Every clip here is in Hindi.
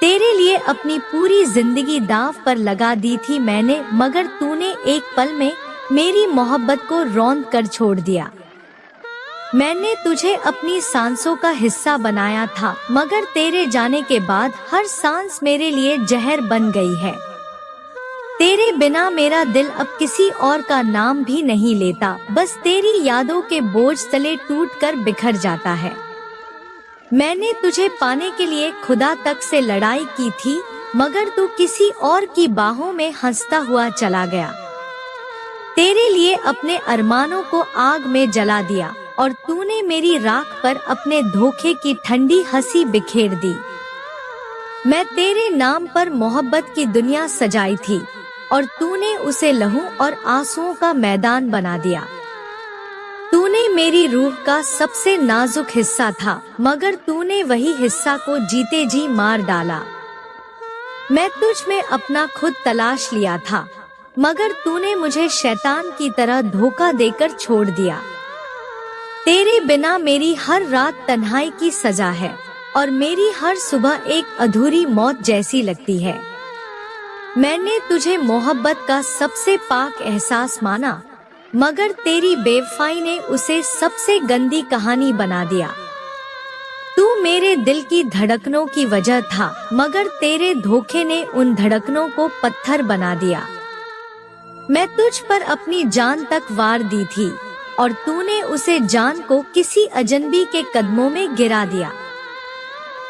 तेरे लिए अपनी पूरी जिंदगी दांव पर लगा दी थी मैंने, मगर तूने एक पल में मेरी मोहब्बत को रौंद कर छोड़ दिया। मैंने तुझे अपनी सांसों का हिस्सा बनाया था, मगर तेरे जाने के बाद हर सांस मेरे लिए जहर बन गई है। तेरे बिना मेरा दिल अब किसी और का नाम भी नहीं लेता, बस तेरी यादों के बोझ तले टूटकर बिखर जाता है। मैंने तुझे पाने के लिए खुदा तक से लड़ाई की थी, मगर तू किसी और की बाहों में हंसता हुआ चला गया। तेरे लिए अपने अरमानों को आग में जला दिया और तूने मेरी राख पर अपने धोखे की ठंडी हंसी बिखेर दी। मैं तेरे नाम पर मोहब्बत की दुनिया सजाई थी और तूने उसे लहू और आंसुओं का मैदान बना दिया। तूने मेरी रूह का सबसे नाजुक हिस्सा था, मगर तूने वही हिस्सा को जीते जी मार डाला। मैं तुझ में अपना खुद तलाश लिया था, मगर तूने मुझे शैतान की तरह धोखा देकर छोड़ दिया। तेरे बिना मेरी हर रात तन्हाई की सजा है और मेरी हर सुबह एक अधूरी मौत जैसी लगती है। मैंने तुझे मोहब्बत का सबसे पाक एहसास माना, मगर तेरी बेवफाई ने उसे सबसे गंदी कहानी बना दिया। तू मेरे दिल की धड़कनों की वजह था, मगर तेरे धोखे ने उन धड़कनों को पत्थर बना दिया। मैं तुझ पर अपनी जान तक वार दी थी और तूने उसे जान को किसी अजनबी के कदमों में गिरा दिया।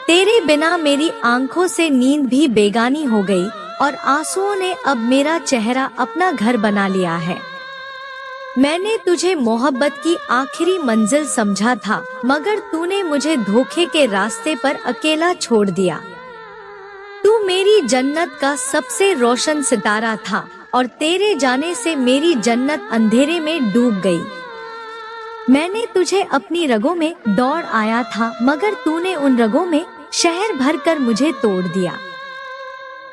तेरे बिना मेरी आंखों से नींद भी बेगानी हो गई और आंसुओं ने अब मेरा चेहरा अपना घर बना लिया है। मैंने तुझे मोहब्बत की आखिरी मंजिल समझा था, मगर तूने मुझे धोखे के रास्ते पर अकेला छोड़ दिया। तू मेरी जन्नत का सबसे रोशन सितारा था और तेरे जाने से मेरी जन्नत अंधेरे में डूब गई। मैंने तुझे अपनी रगों में दौड़ आया था, मगर तूने उन रगों में शहर भरकर मुझे तोड़ दिया।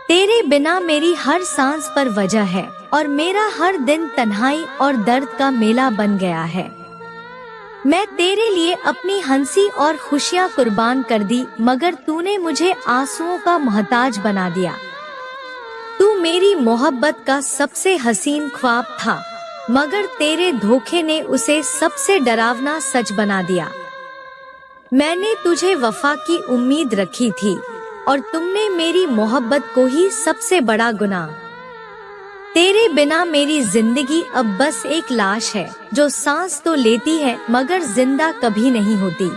तेरे बिना मेरी हर सांस पर वजह है और मेरा हर दिन तन्हाई और दर्द का मेला बन गया है। मैं तेरे लिए अपनी हंसी और खुशियां कुर्बान कर दी, मगर तूने मुझे आंसुओं का मोहताज बना दिया। तू मेरी मोहब्बत का सबसे हसीन ख्वाब था, मगर तेरे धोखे ने उसे सबसे डरावना सच बना दिया। मैंने तुझे वफा की उम्मीद रखी थी और तुमने मेरी मोहब्बत को ही सबसे बड़ा गुनाह। तेरे बिना मेरी जिंदगी अब बस एक लाश है जो सांस तो लेती है मगर जिंदा कभी नहीं होती।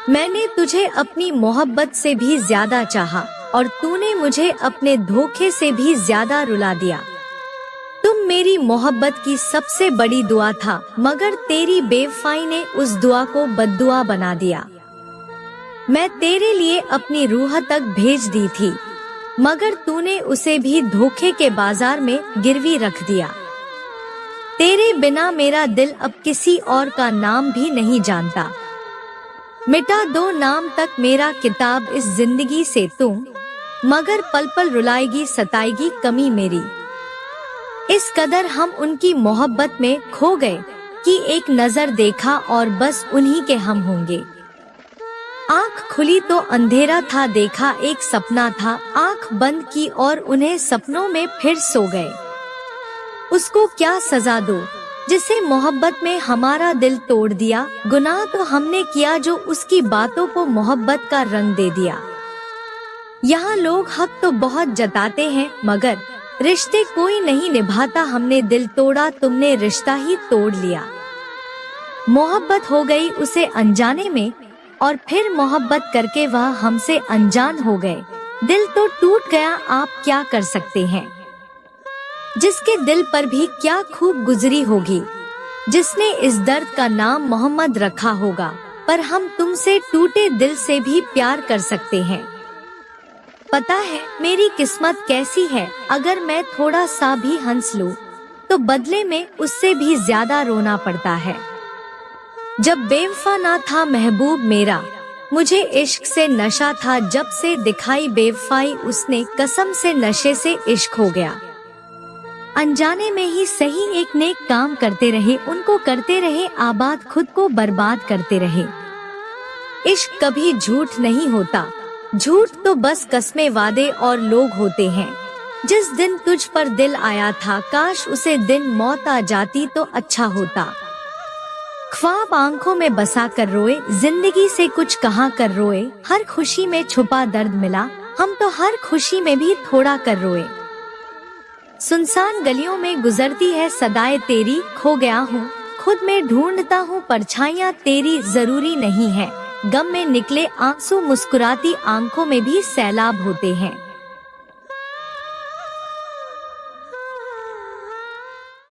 मैंने तुझे अपनी मोहब्बत से भी ज्यादा चाहा और तूने मुझे अपने धोखे से भी ज्यादा रुला दिया। तुम मेरी मोहब्बत की सबसे बड़ी दुआ था, मगर तेरी बेवफाई ने उस दुआ को बद्दुआ बना दिया। मैं तेरे लिए अपनी रूह तक भेज दी थी, मगर तूने उसे भी धोखे के बाजार में गिरवी रख दिया। तेरे बिना मेरा दिल अब किसी और का नाम भी नहीं जानता। मिटा दो नाम तक मेरा किताब इस जिंदगी से तुम, मगर पल पल रुलाएगी सताएगी कमी मेरी। इस कदर हम उनकी मोहब्बत में खो गए कि एक नजर देखा और बस उन्हीं के हम होंगे। आँख खुली तो अंधेरा था, देखा एक सपना था, आँख बंद की और उन्हें सपनों में फिर सो गए। उसको क्या सजा दो जिसे मोहब्बत में हमारा दिल तोड़ दिया। गुनाह तो हमने किया जो उसकी बातों को मोहब्बत का रंग दे दिया। यहाँ लोग हक तो बहुत जताते हैं, मगर रिश्ते कोई नहीं निभाता। हमने दिल तोड़ा, तुमने रिश्ता ही तोड़ लिया। मोहब्बत हो गई उसे अनजाने में और फिर मोहब्बत करके वह हमसे अनजान हो गए। दिल तो टूट गया, आप क्या कर सकते हैं। जिसके दिल पर भी क्या खूब गुजरी होगी, जिसने इस दर्द का नाम मोहम्मद रखा होगा, पर हम तुमसे टूटे दिल से भी प्यार कर सकते हैं। पता है मेरी किस्मत कैसी है, अगर मैं थोड़ा सा भी हंस लूं, तो बदले में उससे भी ज्यादा रोना पड़ता है। जब बेवफा ना था महबूब मेरा, मुझे इश्क से नशा था, जब से दिखाई बेवफाई उसने, कसम से नशे से इश्क हो गया। अनजाने में ही सही एक नेक काम करते रहे, उनको करते रहे आबाद, खुद को बर्बाद करते रहे। इश्क कभी झूठ नहीं होता, झूठ तो बस कस्में, वादे और लोग होते हैं। जिस दिन तुझ पर दिल आया था, काश उसे दिन मौत आ जाती तो अच्छा होता। ख्वाब आंखों में बसा कर रोए, जिंदगी से कुछ कहा कर रोए। हर खुशी में छुपा दर्द मिला, हम तो हर खुशी में भी थोड़ा कर रोए। सुनसान गलियों में गुजरती है सदाएं तेरी, खो गया हूँ खुद में, ढूंढता हूँ परछाइयाँ तेरी, जरूरी नहीं है गम में निकले आंसू, मुस्कुराती आंखों में भी सैलाब होते हैं।